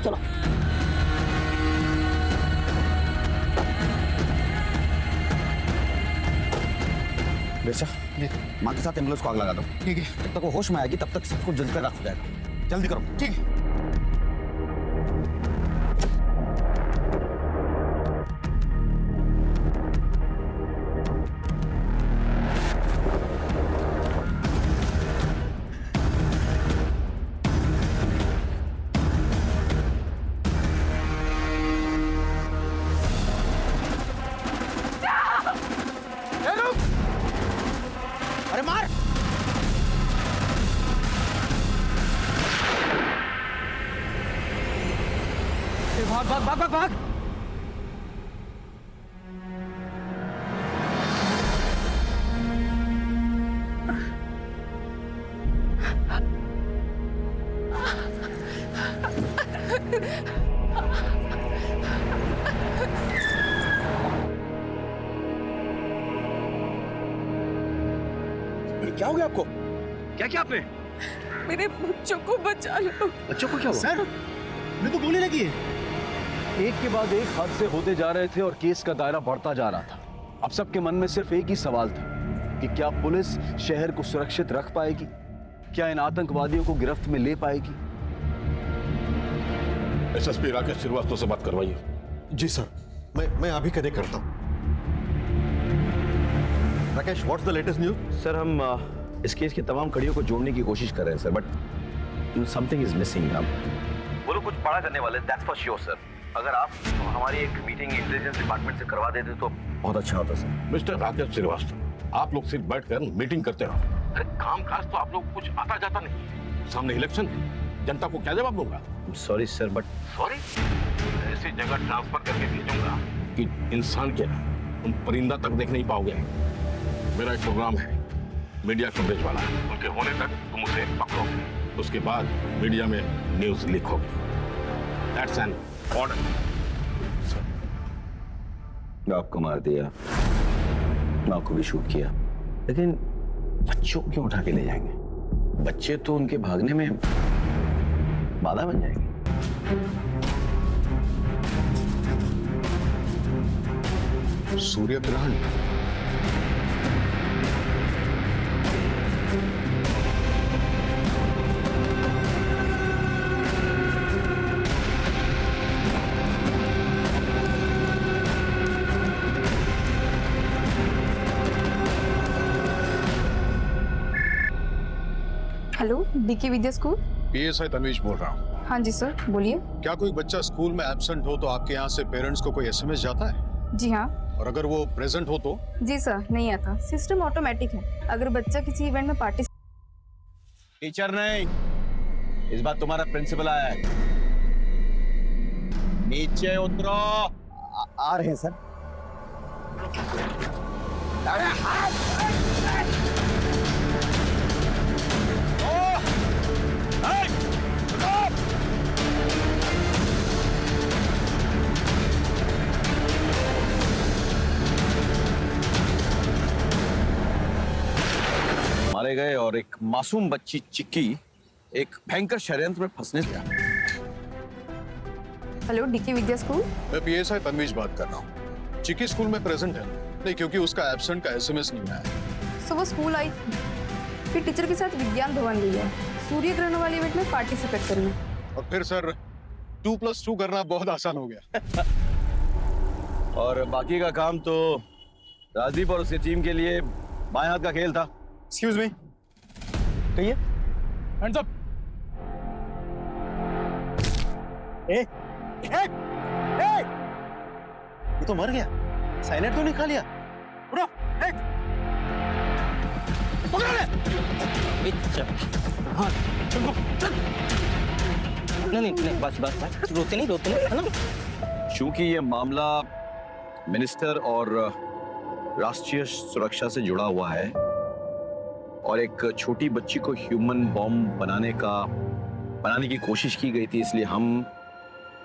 चलो। बेचा माँ के साथ एम्बुलेंस को आग लगा दो। ठीक है। जब तक वो होश में आएगी तब तक सब कुछ जल्दी राख हो जाएगा। जल्दी करो। ठीक है। अरे मार! भाग भाग भाग भाग भाग! क्या हो गया आपको? क्या किया आपने? मेरे बच्चों को बचा लो। बच्चों को क्या हुआ? सर, मेरे को गोली लगी है। एक के बाद एक हादसे होते जा रहे थे और केस का दायरा बढ़ता जा रहा था। अब सबके मन में सिर्फ एक ही सवाल था कि क्या पुलिस शहर को सुरक्षित रख पाएगी? क्या इन आतंकवादियों को गिरफ्त में ले पाएगी? एसएसपी राकेश श्रीवास्तव से बात करवाइए। जी सर, मैं अभी कनेक्ट करता हूँ। Rakesh, what's the latest news? Sir, हम इस केस की तमाम कड़ियों को जोड़ने की कोशिश कर रहे हैं sir, but something is missing. हम वो लोग कुछ बड़ा करने वाले, दैट्स फॉर श्योर सर। अगर आप हमारी एक मीटिंग इंटेलिजेंस डिपार्टमेंट से करवा देते तो बहुत अच्छा होता सर। मिस्टर राकेश श्रीवास्तव, आप लोग सिर्फ बैठकर मीटिंग करते रहो। अरे काम काज तो आप लोग कुछ आता जाता नहीं है। सामने इलेक्शन है, जनता को क्या जवाब दूंगा? Sorry sir, but sorry? ऐसी जगह ट्रांसफर करके भेजूंगा कि इंसान क्या तुम परिंदा तक देख नहीं पाओगे। मेरा एक प्रोग्राम है मीडिया कवरेज वाला, उनके होने तक तुम उसे पकड़ोगे, उसके बाद मीडिया में न्यूज लीक होगी। That's an order. आपको मार दिया, माँ को भी शूट किया, लेकिन बच्चों को क्यों उठा के ले जाएंगे? बच्चे तो उनके भागने में बाधा बन जाएंगे। सूर्य ग्रहण। हेलो, डीके विद्या स्कूल। पीएसआई तन्वीश बोल रहा हूँ। हाँ जी सर, बोलिए। क्या कोई बच्चा स्कूल में एब्सेंट हो तो आपके यहाँ से पेरेंट्स को कोई एसएमएस जाता है? जी हाँ। और अगर वो प्रेजेंट हो तो? जी सर, नहीं आता। सिस्टम ऑटोमेटिक है। अगर बच्चा किसी इवेंट में टीचर नहीं, इस बार तुम्हारा प्रिंसिपल आया है। नीचे उतरो। आ रहे हैं सर। मारे गए और एक मासूम बच्ची चिक्की एक भयंकर षड्यंत्र में फंसने से। हेलो, डीके विद्या स्कूल। मैं पीएसआई तन्वीश बात कर रहा हूँ। चिक्की स्कूल में प्रेजेंट है? नहीं, क्योंकि उसका एब्सेंट का एसएमएस नहीं आया। सो वो स्कूल आई थी, फिर टीचर के साथ विज्ञान भवन गई है सूर्य ग्रहण वाले इवेंट में पार्टिसिपेट करने। और फिर सर 2+2 करना बहुत आसान हो गया। और बाकी का काम तो राजदीप और उसकी टीम के लिए बाएं हाथ का खेल था। एक्सक्यूज मी, कहिए। Hands up. ये तो मर गया। साइलेंट तो नहीं खा लिया? उठो, पकड़ ले। हाँ, चल। नहीं, बस रोते नहीं, है ना? चूंकि ये मामला मिनिस्टर और राष्ट्रीय सुरक्षा से जुड़ा हुआ है और एक छोटी बच्ची को ह्यूमन बॉम्ब बनाने की कोशिश की गई थी, इसलिए हम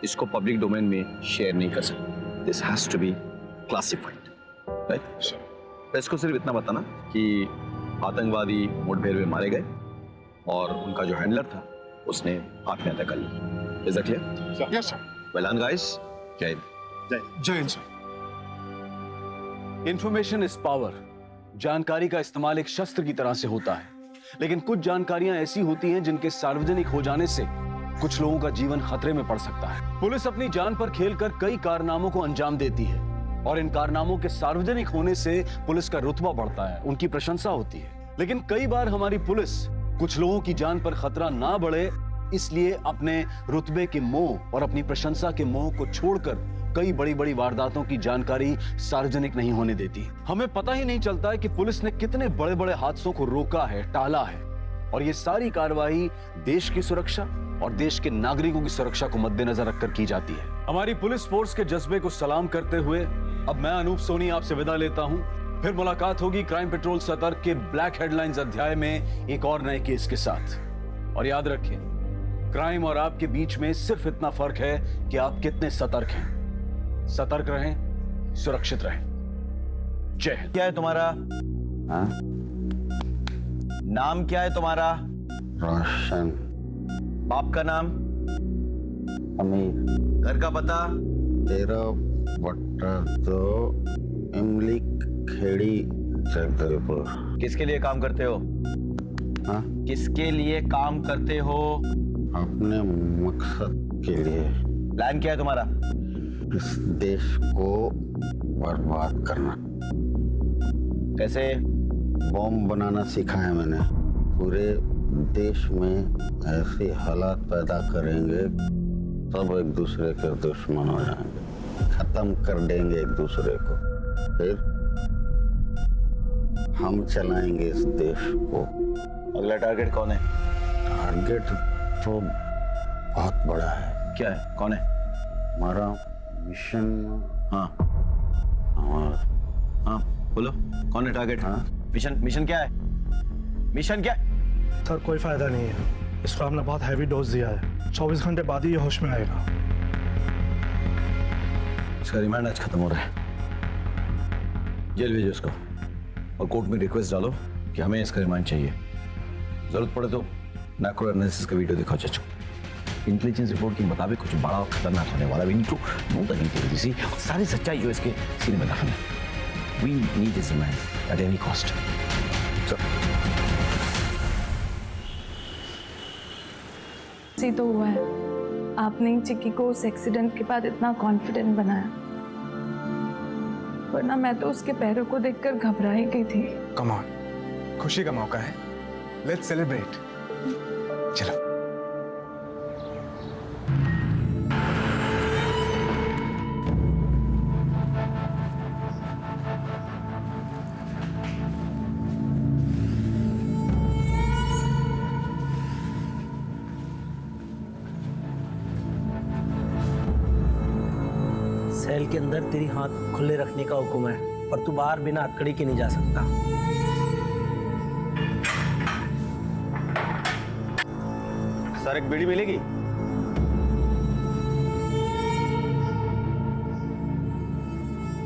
इसको पब्लिक डोमेन में शेयर नहीं कर सकते। This has to be classified, right? Press को सिर्फ इतना बताना कि आतंकवादी मुठभेड़ में मारे गए और उनका जो हैंडलर था उसने आत्महत्या कर ली। Is that clear? Yes, sir. Well done, guys. Jai Hind. Jai Hind, sir. Information is power. जानकारी का इस्तेमाल एक शस्त्र की तरह से होता है, लेकिन कुछ जानकारियां ऐसी होती हैं जिनके सार्वजनिक हो जाने से कुछ लोगों का जीवन खतरे में पड़ सकता है। पुलिस अपनी जान पर खेलकर कई कारनामों को अंजाम देती है और इन कारनामों के सार्वजनिक होने से पुलिस का रुतबा बढ़ता है, उनकी प्रशंसा होती है। लेकिन कई बार हमारी पुलिस कुछ लोगों की जान पर खतरा ना बढ़े इसलिए अपने रुतबे के मोह और अपनी प्रशंसा के मोह को छोड़कर कई बड़ी बड़ी वारदातों की जानकारी सार्वजनिक नहीं होने देती। हमें पता ही नहीं चलता है कि पुलिस ने कितने बड़े बड़े हादसों को रोका है, टाला है, और ये सारी कार्रवाई देश की सुरक्षा और देश के नागरिकों की सुरक्षा को मद्देनजर रखकर की जाती है। हमारी पुलिस फोर्स के जज्बे को सलाम करते हुए अब मैं अनूप सोनी आपसे विदा लेता हूं। फिर मुलाकात होगी क्राइम पेट्रोल सतर्क के ब्लैक हेडलाइंस अध्याय में एक और नए केस के साथ। और याद रखें, क्राइम और आपके बीच में सिर्फ इतना फर्क है कि आप कितने सतर्क हैं। सतर्क रहें, सुरक्षित रहें। जय हिंद। क्या है तुम्हारा? हाँ? नाम क्या है तुम्हारा? रोशन। बाप का नाम? अमीर। घर का पता? 13/2 इमली खेड़ी जगदलपुर। किसके लिए काम करते हो? हाँ? किसके लिए काम करते हो? अपने मकसद के लिए। प्लान क्या है तुम्हारा? इस देश को बर्बाद करना। कैसे? बॉम्ब बनाना सीखा है मैंने। पूरे देश में ऐसे हालात पैदा करेंगे सब एक दूसरे के दुश्मन हो जाएंगे, खत्म कर देंगे एक दूसरे को। फिर हम चलाएंगे इस देश को। अगला टारगेट कौन है? टारगेट तो बहुत बड़ा है। क्या है? कौन है? हमारा मिशन। हाँ हाँ बोलो, कौन है टारगेट? हाँ? मिशन क्या है? मिशन क्या? सर कोई फायदा नहीं है, इसको हमने बहुत हैवी डोज दिया है। 24 घंटे बाद ही ये होश में आएगा। इसका रिमांड आज खत्म हो रहा है, जेल भेजो इसको और कोर्ट में रिक्वेस्ट डालो कि हमें इसका रिमांड चाहिए। जरूरत पड़े तो मैक्रो एनालिसिस का वीडियो दिखाओ चाचू। इंटेलिजेंस रिपोर्ट के मुताबिक कुछ बड़ा और खतरनाक होने वाला। We need to know the intelligence, सारी सच्चाई जो इसके सीने में दफन है। We need this remand at any cost. ही तो हुआ है, आपने ही चिक्की को उस एक्सीडेंट के बाद इतना कॉन्फिडेंट बनाया, वरना मैं तो उसके पैरों को देखकर घबरा ही गई थी। कम ऑन, खुशी का मौका है, लेट्स सेलिब्रेट। चलो। सेल के अंदर तेरी हाथ खुले रखने का हुक्म है, पर तू बाहर बिना हथकड़ी के नहीं जा सकता। सर एक बीड़ी मिलेगी?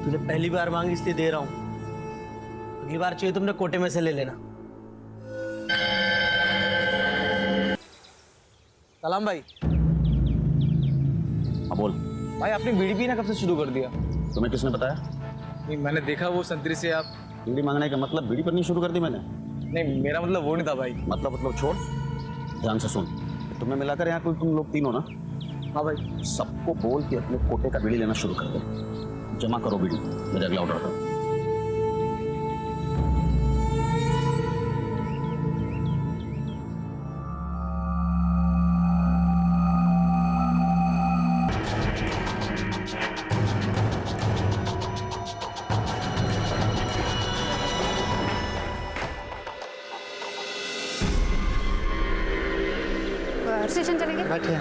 तुझे पहली बार मांगी इसलिए दे रहा हूं, अगली बार चाहिए तुमने कोटे में से ले लेना। सलाम भाई। हाँ बोल। भाई आपने बीड़ी पीना कब से शुरू कर दिया? तुम्हें किसने बताया? नहीं मैंने देखा वो संतरी से आप। बीड़ी मांगने का मतलब बीड़ी पीनी शुरू कर दी मैंने? नहीं मेरा मतलब वो नहीं था भाई। मतलब छोड़, ध्यान से सुन। तुम्हें मिलाकर यहाँ कोई तुम लोग तीन हो ना? हाँ भाई। सबको बोल के अपने कोटे का बीड़ी लेना शुरू कर दे। जमा करो बीड़ी, मेरे अगला ऑर्डर करो। स्टेशन चलेंगे? बैठे।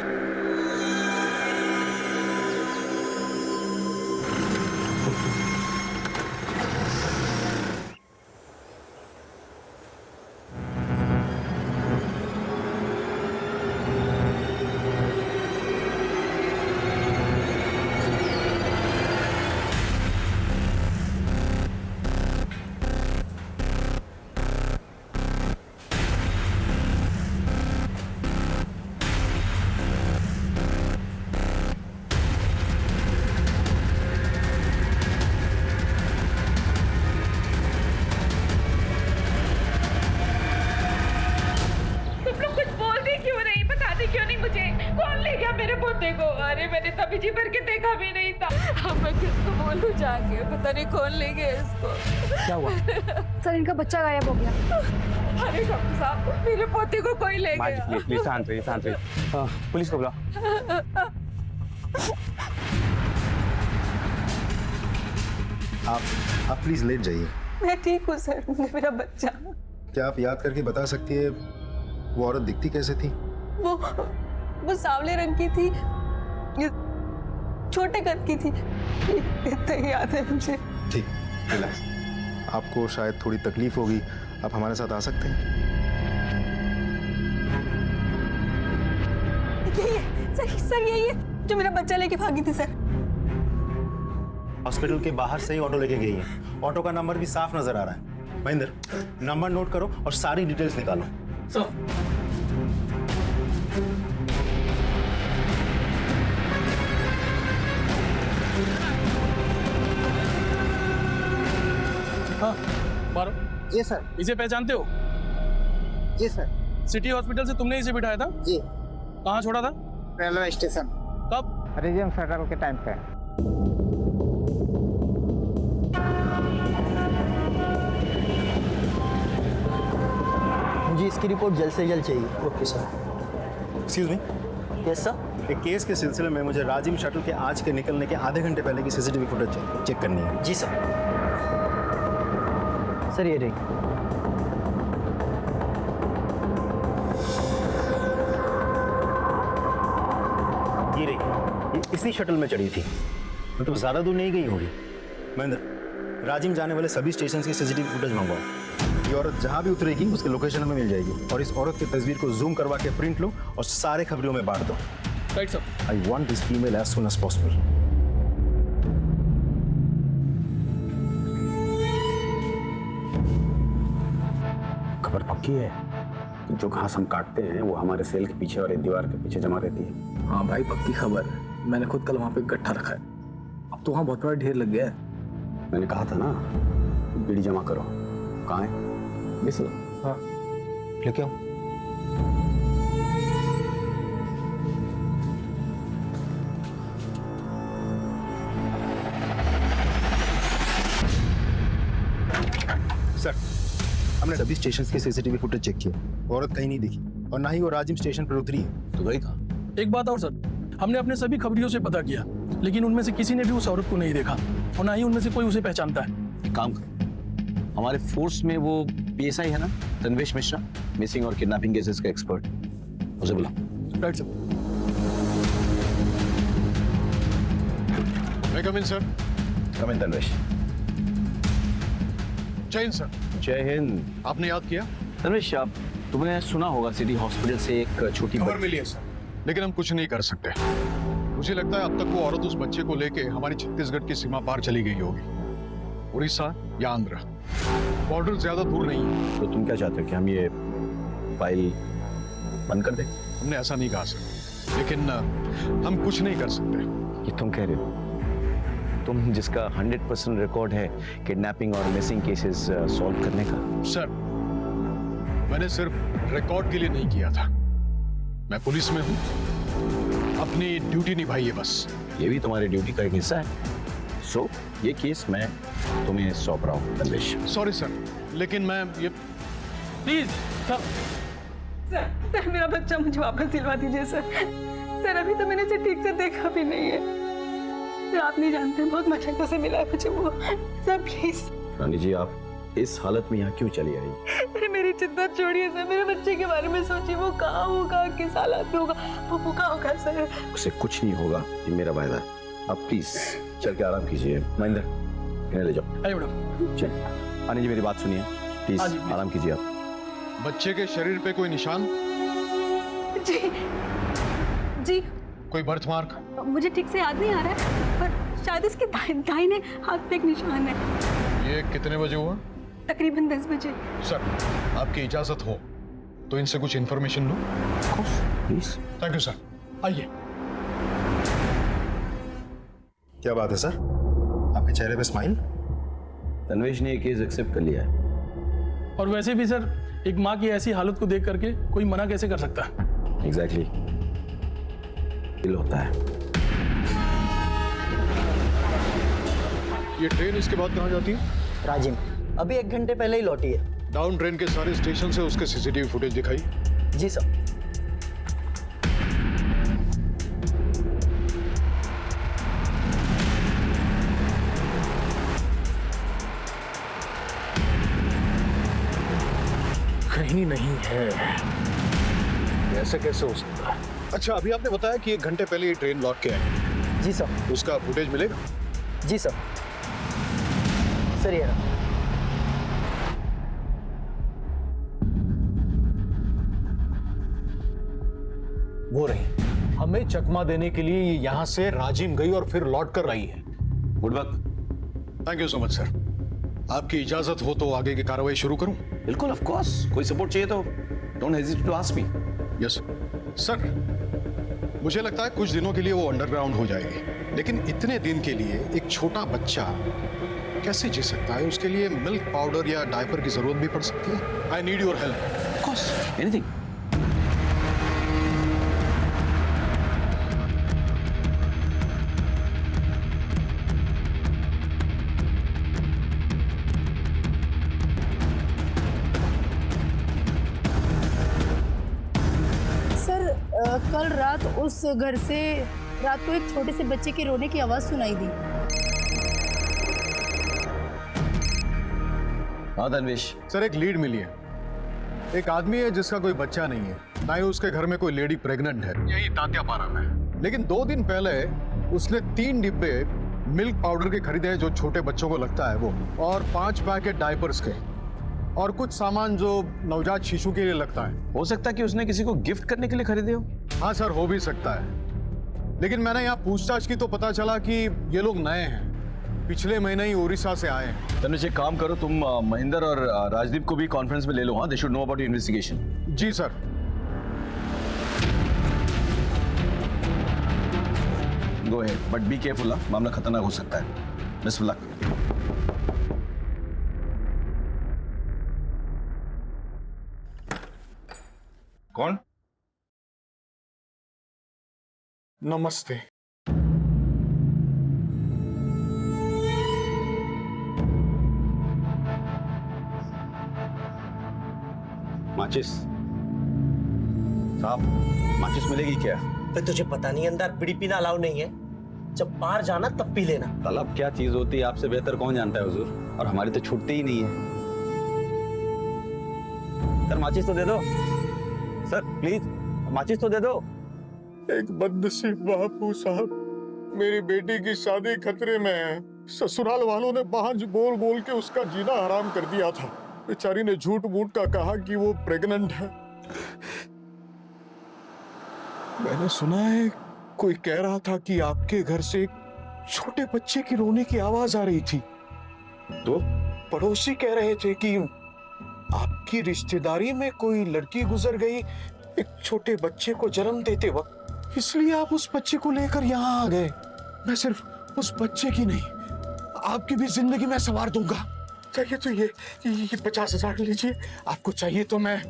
पोते को। अरे मैंने तभी जी भर के देखा भी नहीं था। अब मैं किसको बोलूं जाके, पता नहीं कौन ले गया इसको। क्या हुआ? सर इनका बच्चा गायब हो गया। अरे डॉक्टर साहब मेरे पोते को कोई ले गया। प्लीज शांत रहिए, शांत रहिए। पुलिस को बुलाओ। आप प्लीज लेट जाइए। मैं ठीक हूँ सर, मेरा बच्चा। क्या आप याद करके बता सकती है वो औरत दिखती कैसे थी? वो सांवले रंग की थी, छोटे कद की थी, इतना ही याद है मुझे। ठीक, रिलैक्स। आपको शायद थोड़ी तकलीफ होगी, आप हमारे साथ आ सकते हैं। सर यही है जो मेरा बच्चा लेके भागी थी सर। हॉस्पिटल के बाहर से ही ऑटो लेके गई है। ऑटो का नंबर भी साफ नजर आ रहा है। महेंद्र, नंबर नोट करो और सारी डिटेल्स निकालो। हाँ, मारो। जी सर। इसे पहचानते हो? जी सर। सिटी हॉस्पिटल से तुमने इसे बिठाया था? जी। कहाँ छोड़ा था? Railway station. कब? रिजियम फेडरल के टाइम पे। मुझे इसकी रिपोर्ट जल्द से जल्द चाहिए। Okay sir. Excuse me. Yes sir. एक केस के सिलसिले में मुझे राजिम शटल के आज के निकलने के आधे घंटे पहले की सीसीटीवी फुटेज चेक करनी है। जी सर। सर ये रही। ये रही, ये इसी शटल में चढ़ी थी, मतलब ज्यादा दूर नहीं गई होगी। महेंद्र, राजिम जाने वाले सभी स्टेशन की सीसीटीवी फुटेज मंगवाओ। ये औरत जहां भी उतरेगी उसके लोकेशन हमें मिल जाएगी, और इस औरत की तस्वीर को जूम करवा के प्रिंट लो और सारे खबरों में बांट दो। Right sir. I want this female as soon as possible. खबर पक्की है कि जो घास हम काटते हैं वो हमारे सेल के पीछे वाले दीवार के पीछे जमा रहती है। हाँ भाई, पक्की खबर है। मैंने खुद कल वहाँ पे गट्ठा रखा है। अब तो वहाँ बहुत बड़ा ढेर लग गया है। मैंने कहा था ना, बीड़ी जमा करो। कहाँ है? मिस हाँ। लेके आओ। सर, हमने सभी स्टेशन के सीसीटीवी फुटेज चेक किया, औरत कहीं नहीं दिखी और ना ही वो राजिम स्टेशन पर उतरी है। तो गई कहाँ? एक बात और सर, हमने अपने सभी खबरियों से पता किया, लेकिन उनमें से किसी ने भी उस औरत को नहीं देखा और ना ही उनमें से कोई उसे पहचानता है। एक काम करो, हमारे फोर्स में वो पीएसआई है ना, तन्वेश मिश्रा, मिसिंग और किडनैपिंग केसेस का एक्सपर्ट, उसे बुलाओ। Right sir. मैं कम इन सर। कम इन तन्वेश। जय हिंद सर। जय हिंद। आपने याद किया? तन्वेश, आप तुमने सुना होगा सिटी हॉस्पिटल से एक छोटी खबर मिली है सर, लेकिन हम कुछ नहीं कर सकते। मुझे लगता है अब तक वो औरत उस बच्चे को लेके हमारी छत्तीसगढ़ की सीमा पार चली गई होगी, उड़ीसा या आंध्र। बॉर्डर ज्यादा दूर नहीं है। तो तुम क्या चाहते हो कि हम ये फाइल बंद कर दें? हमने ऐसा नहीं कहा सर, लेकिन हम कुछ नहीं कर सकते। ये तुम कह रहे हो? तुम जिसका 100% रिकॉर्ड है किडनैपिंग और मिसिंग केसेस सॉल्व करने का। सर, मैंने सिर्फ रिकॉर्ड के लिए नहीं किया था। मैं पुलिस में हूँ, अपनी ड्यूटी निभाई है बस। ये भी तुम्हारी ड्यूटी का एक हिस्सा है। सो ये केस मैं तुम्हें सौंप रहा हूँ तन्वेश। सॉरी सर, लेकिन मैं ये प्लीज सर। सर मेरा बच्चा मुझे वापस दिलवा दीजिए सर। सर अभी तो मैंने इसे ठीक से देखा भी नहीं है। सर आप नहीं जानते, बहुत मशक्कत से मिला है मुझे वो। Sir please. रानी जी, आप इस हालत में यहाँ क्यों चली आई? अरे मेरी चिंता छोड़िए सर, मेरे बच्चे के बारे में सोचिए। वो कहाँ होगा, किस हालत में होगा, वो भूखा होगा सर। उसे कुछ नहीं होगा, ये मेरा वायदा है। आप प्लीज चल के आराम कीजिए। महेंद्र, इन्हें ले जाओ। अरे मैडम। चल रानी जी, मेरी बात सुनिए प्लीज, आराम कीजिए आप। बच्चे के शरीर पे कोई निशान? जी जी, कोई बर्थ मार्क? मुझे ठीक से याद नहीं आ रहा है, पर शायद इसके दाहिने हाथ पे एक निशान है। ये कितने बजे हुआ? तकरीबन 10 बजे। सर, आपकी इजाजत हो तो इनसे कुछ information low. Please. Thank you sir, आइए। क्या बात है सर, आपके चेहरे पे स्माइल? तन्वेश ने ये केस एक्सेप्ट कर लिया है। और वैसे भी सर, एक माँ की ऐसी हालत को देख करके कोई मना कैसे कर सकता है? एग्जैक्टली। फील होता है। ये ट्रेन इसके बाद कहाँ जाती है? राजिम अभी 1 घंटे पहले ही लौटी है। डाउन ट्रेन के सारे स्टेशन से उसके सीसीटीवी फुटेज दिखाई? जी सर। कहीं नहीं है। ऐसे कैसे हो सकता है? अच्छा, अभी आपने बताया कि 1 घंटे पहले ये ट्रेन लौट के आई। जी सर। उसका फुटेज मिलेगा? जी सर। सर ये रहा। वो रही, हमें चकमा देने के लिए ये यहाँ से राजिम गई और फिर लौट कर आई है। Good work. Thank you so much sir. आपकी इजाजत हो तो आगे की कार्रवाई शुरू करूं? बिल्कुल, ऑफ कोर्स। कोई सपोर्ट चाहिए तो don't hesitate to ask me. Yes sir. मुझे लगता है कुछ दिनों के लिए वो अंडरग्राउंड हो जाएगी, लेकिन इतने दिन के लिए एक छोटा बच्चा कैसे जी सकता है? उसके लिए मिल्क पाउडर या डायपर की जरूरत भी पड़ सकती है। I need your help. Of course, anything. कल रात उस घर से रात को एक छोटे से बच्चे के रोने की आवाज सुनाई दी। हाँ धनवेश। सर, एक लीड मिली है। एक आदमी है जिसका कोई बच्चा नहीं है, ना ही उसके घर में कोई लेडी प्रेग्नेंट है, यही तात्यापारा में। लेकिन 2 दिन पहले उसने 3 डिब्बे मिल्क पाउडर के खरीदे हैं जो छोटे बच्चों को लगता है वो, और 5 पैकेट डायपर्स के, और कुछ सामान जो नवजात शिशु के लिए लगता है। हो सकता है कि उसने किसी को गिफ्ट करने के लिए खरीदे हो। हाँ सर, हो भी सकता है, लेकिन मैंने यहाँ पूछताछ की तो पता चला कि ये लोग नए हैं, पिछले महीने ही उड़ीसा से आए हैं। तनुज, एक काम करो, तुम महेंद्र और राजदीप को भी कॉन्फ्रेंस में ले लो। हाँ, they should know about investigation. जी sir. Go ahead, but be careful. मामला खतरनाक हो सकता है। Best of luck. कौन? नमस्ते। माचिस साहब, माचिस मिलेगी क्या? तो तुझे पता नहीं अंदर बीड़ी पीना अलाउ नहीं है। जब बाहर जाना तब पी लेना। तलब क्या चीज होती है आपसे बेहतर कौन जानता है हुजूर, और हमारी तो छूटती ही नहीं है। सर माचिस तो दे दो सर, प्लीज माचिस तो दे दो। एक बदनसीब बापू साहब, मेरी बेटी की शादी खतरे में है। ससुराल वालों ने बाहर बोल बोल के उसका जीना हराम कर दिया था। बेचारी ने झूठ मूठ का कहा कि वो प्रेग्नेंट है। मैंने सुना है कोई कह रहा था कि आपके घर से छोटे बच्चे की रोने की आवाज आ रही थी। तो पड़ोसी कह रहे थे कि आपकी रिश्तेदारी में कोई लड़की गुजर गई एक छोटे बच्चे को जन्म देते वक्त, इसलिए आप उस बच्चे को लेकर यहाँ आ गए। मैं सिर्फ उस बच्चे की नहीं, आपकी भी जिंदगी में संवार दूंगा। चाहिए तो ये 50,000 लीजिए। आपको चाहिए तो मैं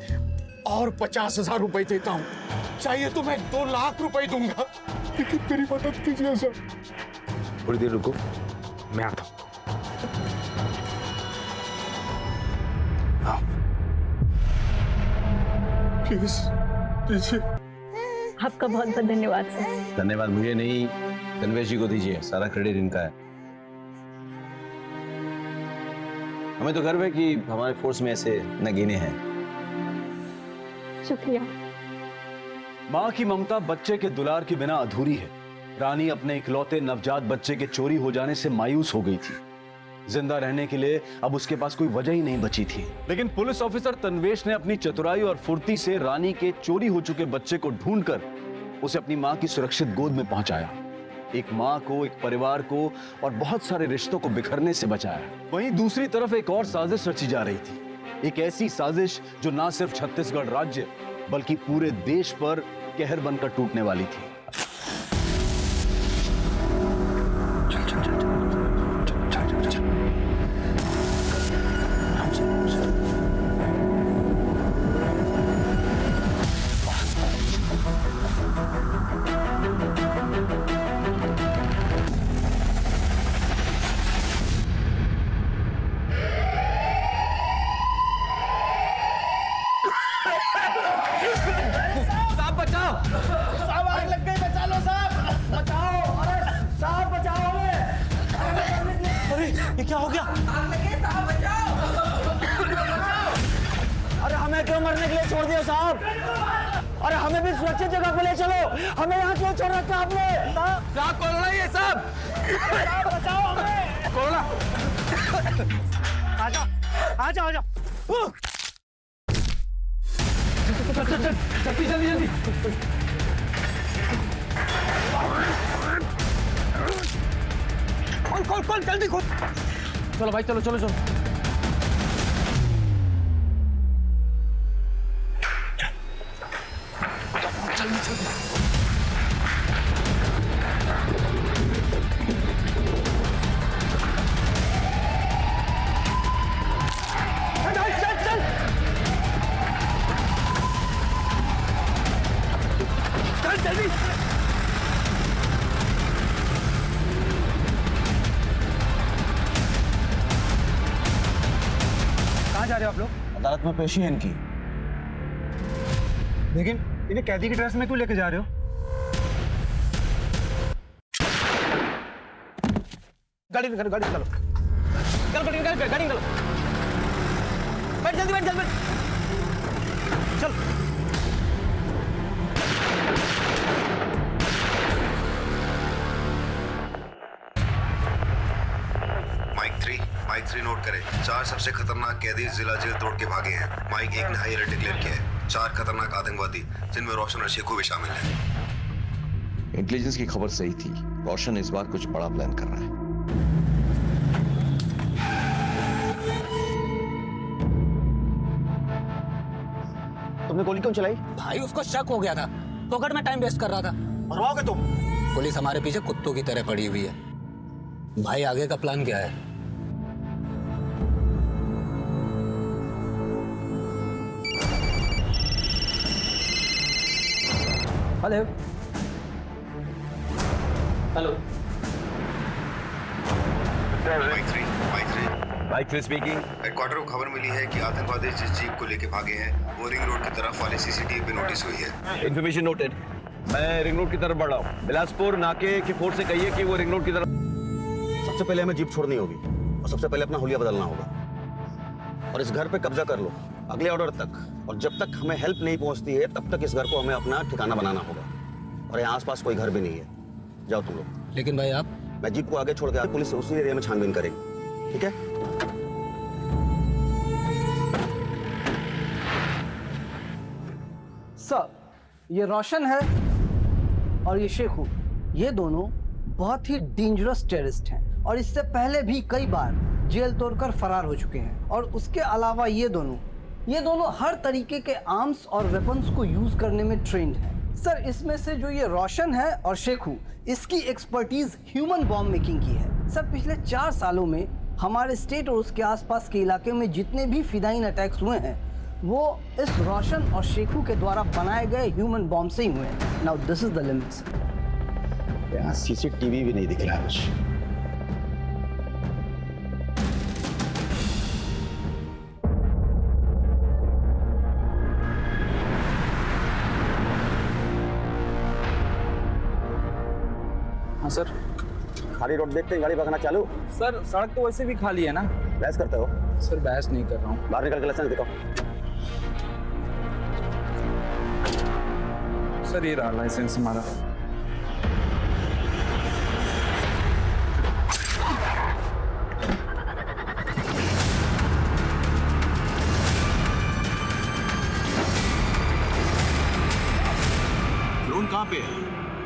और 50,000 रुपए देता हूँ। चाहिए तो मैं 2 लाख रुपए दूंगा, लेकिन मेरी मदद कीजिए सर। थोड़ी देर रुको, मैं आता हूँ। प्लीज लीजिए। आपका बहुत बहुत धन्यवाद सर। धन्यवाद मुझे नहीं, तन्वेश जी को दीजिए, सारा क्रेडिट इनका है। हमें तो गर्व है कि हमारे फोर्स में ऐसे नगीने हैं। शुक्रिया। माँ की ममता बच्चे के दुलार के बिना अधूरी है। रानी अपने इकलौते नवजात बच्चे के चोरी हो जाने से मायूस हो गई थी। जिंदा रहने के लिए अब उसके पास कोई वजह ही नहीं बची थी। लेकिन पुलिस ऑफिसर तन्वेश ने अपनी चतुराई और फुर्ती से रानी के चोरी हो चुके बच्चे को ढूंढकर उसे अपनी माँ की सुरक्षित गोद में पहुंचाया। एक माँ को, एक परिवार को और बहुत सारे रिश्तों को बिखरने से बचाया। वहीं दूसरी तरफ एक और साजिश रची जा रही थी, एक ऐसी साजिश जो ना सिर्फ छत्तीसगढ़ राज्य बल्कि पूरे देश पर कहर बनकर टूटने वाली थी। अरे ये क्या हो गया? अरे हमें क्यों मरने के लिए छोड़ दिया साहब? अरे हमें भी सुरक्षित जगह पे ले चलो, हमें यहाँ क्यों छोड़ रखा आपने? क्या कोरोना ये सब? बचाओ हमें! कोरोना! आजा, आजा, आजा! जल्दी जल्दी जल्दी! खोल खोल खोल जल्दी खोल! चलो भाई चलो चलो चलो! जल्दी जल्दी! चल चल! चल जल्दी! कहाँ जा रहे हो आप लोग? अदालत में पेशी है इनकी। लेकिन इन्हें कैदी की ड्रेस में क्यों लेके जा रहे हो? गाड़ी निकालो, गाड़ी निकालो। चल गाड़ी निकालो। बैठ जल्दी बैठ जल्दी चल। माइक 3 नोट करें। 4 सबसे खतरनाक कैदी जिला जेल तोड़ के भागे हैं। माइक 1 ने हाई अलर्ट डिक्लेयर किया है। 4 खतरनाक आतंकवादी जिनमें रोशन और शेखू भी शामिल हैं। इंटेलिजेंस की खबर सही थी, रोशन इस बार कुछ बड़ा प्लान कर रहा है। तुमने गोली क्यों चलाई? भाई उसको शक हो गया था, पॉकेट में टाइम वेस्ट कर रहा था। मरवाओगे तुम? पुलिस हमारे पीछे कुत्तों की तरह पड़ी हुई है। भाई आगे का प्लान क्या है? Hello hello Mike 3 speaking. Headquarter को खबर मिली है कि आतंकवादी जिस जीप को लेके भागे हैं वो रिंग रोड की तरफ वाले सीसीटीवी पे नोटिस हुई है। Information noted. मैं रिंग रोड की तरफ बढ़ रहा हूँ। बिलासपुर नाके की फोर्स से कहिए कि वो रिंग रोड की तरफ। सबसे पहले हमें जीप छोड़नी होगी और सबसे पहले अपना हुलिया बदलना होगा और इस घर पे कब्जा कर लो अगले ऑर्डर तक। और जब तक हमें हेल्प नहीं पहुंचती है तब तक इस घर को हमें अपना ठिकाना बनाना होगा। और यहाँ आसपास कोई घर भी नहीं है। जाओ तुम लोग। लेकिन भाई आप? मैं जीप को आगे छोड़ के पुलिस उसी एरिया में छानबीन करेगी, ठीक है? सर, ये रोशन है और ये शेखू, ये दोनों बहुत ही डेंजरस टेररिस्ट हैं और इससे पहले भी कई बार जेल तोड़कर फरार हो चुके हैं। और उसके अलावा ये दोनों हर तरीके के आर्म्स और वेपन्स को यूज करने में ट्रेंड हैं। सर, इसमें से जो ये रोशन है और शेखू, इसकी एक्सपर्टीज ह्यूमन बॉम्ब मेकिंग की है। सर, पिछले 4 सालों में हमारे स्टेट और उसके आसपास के इलाके में जितने भी फिदाइन अटैक्स हुए हैं वो इस रोशन और शेखू के द्वारा बनाए गए ह्यूमन बॉम्ब से ही हुए हैं। Now this is the limit. यहाँ सीसीटीवी भी नहीं दिख रहा कुछ। हाँ सर। खाली रोड देखते ही गाड़ी भगाना चालू? सर, सड़क तो वैसे भी खाली है ना। बहस करते हो? सर, बहस नहीं कर रहा हूँ। बाहर निकल के लाइसेंस दिखाओ। सर, ये रहा लाइसेंस हमारा। ड्रोन कहाँ पे है?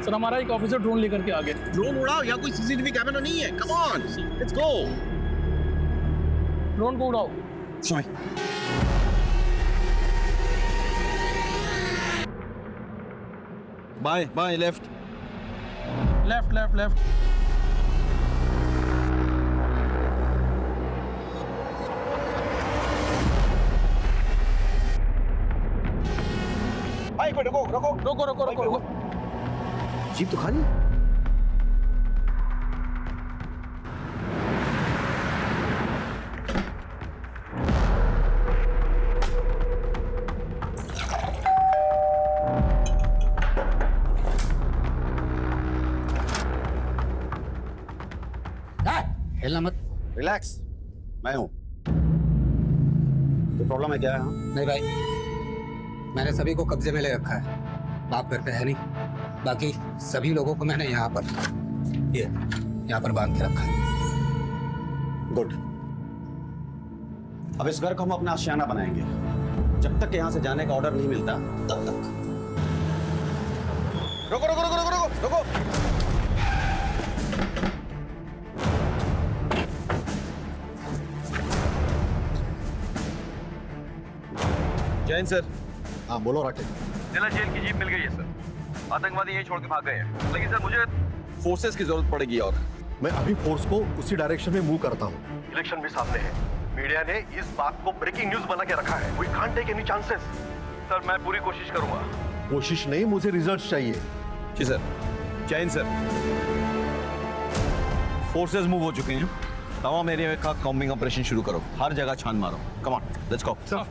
सर, हमारा एक ऑफिसर ड्रोन लेकर के आ गया। ड्रोन उड़ाओ, या कोई सीसीटीवी कैमरा नहीं है। Come on, let's go. Drone को उड़ाओ। बाएं लेफ्ट लेफ्ट लेफ्ट लेफ्ट। भाई रुको रुको रोको रोको रोको रोको। जीप तो खाली है। हिलना मत। रिलैक्स, मैं हूं। तो प्रॉब्लम है क्या है? नहीं भाई, मैंने सभी को कब्जे में ले रखा है। बाप घर पे है नहीं, बाकी सभी लोगों को मैंने यहाँ पर बांध के रखा है। गुड। अब इस घर को हम अपना आशियाना बनाएंगे। जब तक यहाँ से जाने का ऑर्डर नहीं मिलता तब तक। रुको रुको रुको रुको रुको रुको। जैन सर। हाँ बोलो राकेश। जिला जेल की जीप मिल गई है सर। आतंकवादी यही छोड़ के भाग गए हैं, लेकिन सर मुझे फोर्सेस की जरूरत पड़ेगी। और मैं अभी फोर्स को उसी डायरेक्शन में मूव करता हूँ। इलेक्शन भी सामने है, मीडिया ने इस बात को ब्रेकिंग न्यूज बना के रखा है। We can't take any chances. Sir मैं पूरी कोशिश करूंगा। कोशिश नहीं, मुझे रिजल्ट चाहिए। जी sir. Jain sir, forces move हो चुके हैं। तमाम एरिया का कॉम्बिंग ऑपरेशन शुरू करो, हर जगह छान मारो। Come on, let's go. Sir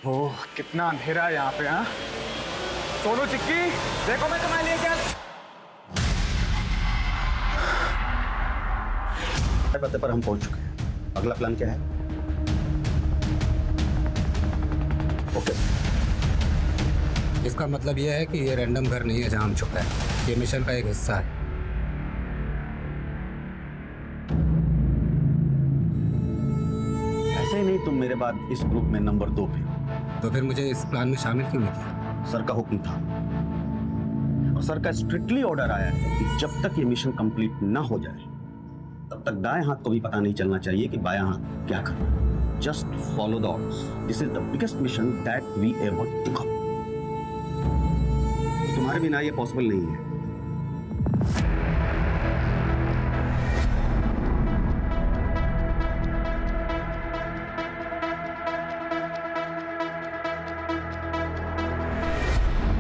oh कितना अंधेरा है यहाँ पे। हाँ सोनू चिक्की, देखो मैं तुम्हारे लिए क्या। पते पर हम पहुंच चुके हैं। अगला प्लान क्या है? ओके। इसका मतलब यह है कि ये रैंडम घर नहीं है जहां हम छुपे हैं। ये मिशन का एक हिस्सा है। ऐसे ही नहीं तुम मेरे बाद इस ग्रुप में नंबर 2 पे। तो फिर मुझे इस प्लान में शामिल क्यों नहीं किया? सर का हुक्म था और सर का स्ट्रिक्टली ऑर्डर आया है कि जब तक ये मिशन कंप्लीट ना हो जाए तब तक दाएं हाथ को भी पता नहीं चलना चाहिए कि बायां हाथ क्या कर रहा है। Just follow the orders. This is the biggest mission that we ever took up. तुम्हारे बिना ये पॉसिबल नहीं है।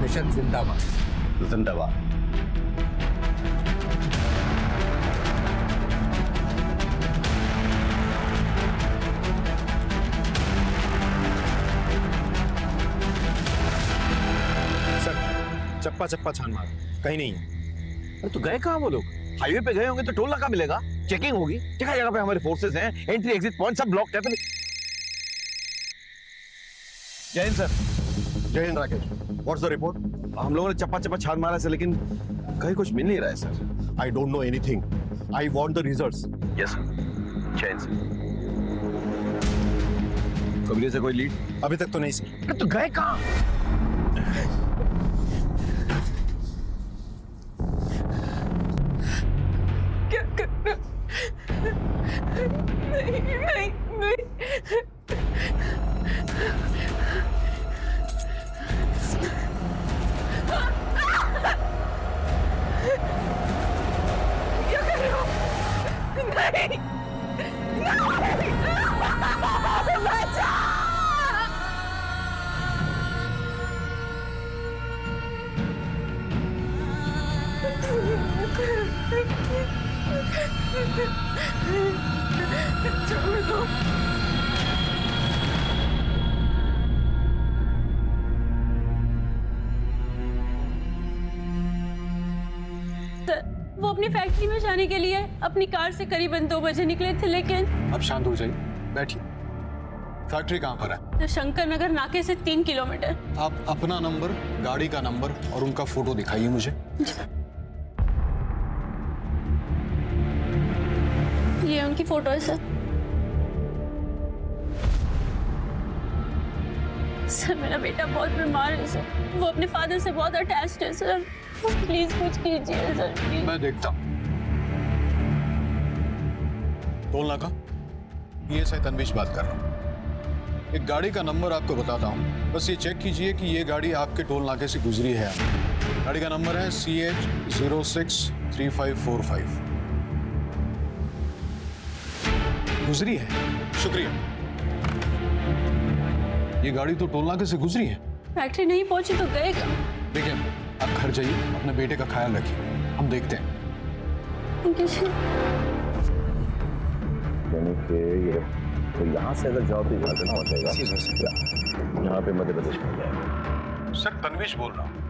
मिशन जिंदाबाद। जिंदाबाद। चप्पा चप्पा छान मार, कहीं नहीं है। अरे तो गए कहाँ वो लोग? हाईवे पे गए होंगे तो टोल नाका मिलेगा, चेकिंग होगी। जगह जगह पे हमारे फोर्सेस हैं, एंट्री एग्जिट पॉइंट सब ब्लॉक है। जय हिंद सर। जय Hind Rakesh. What's the report? हम लोगों ने चप्पा चप्पा छान मारा सर, लेकिन कहीं कुछ मिल नहीं रहा है sir. I don't know anything. I want the results. Yes sir. जय हिंद सर। कबीरे से कोई लीड? अभी तक तो नहीं सर। तो गए कहाँ? क्या करना? नहीं नहीं नहीं। क्या कर रहे हो? नहीं नहीं। बचा। छोड़ दो। वो अपनी फैक्ट्री में जाने के लिए अपनी कार से करीबन 2 बजे निकले थे, लेकिन अब शांत हो जाइए, बैठिए। फैक्ट्री कहाँ पर है? शंकर नगर नाके से 3 किलोमीटर। आप अपना नंबर, गाड़ी का नंबर और उनका फोटो दिखाइए मुझे। ये उनकी फोटो है सर। सर मेरा बेटा बहुत बीमार है सर, वो अपने फादर से बहुत अटैच्ड है सर। प्लीज कुछ कीजिए सर, प्लीज। मैं देखता हूँ। टोल नाका, ये से तनवीश बात कर रहा हूँ। एक गाड़ी का नंबर आपको बताता हूँ, बस ये चेक कीजिए कि ये गाड़ी आपके टोल नाके से गुजरी है। गाड़ी का नंबर है CH063545। गुजरी है? शुक्रिया। ये गाड़ी तो टोल नाके से गुजरी है। फैक्ट्री नहीं पहुंची तो गए क्या? देखिए, आप घर जाइए, अपने बेटे का ख्याल रखिए, हम देखते हैं। Thank you sir. यानी कि ये तो यहाँ से अगर जाओ तो झारखंड पहुँचेगा, यहाँ पे मध्य प्रदेश में जाएगा। सर तन्वीश बोल रहा हूँ।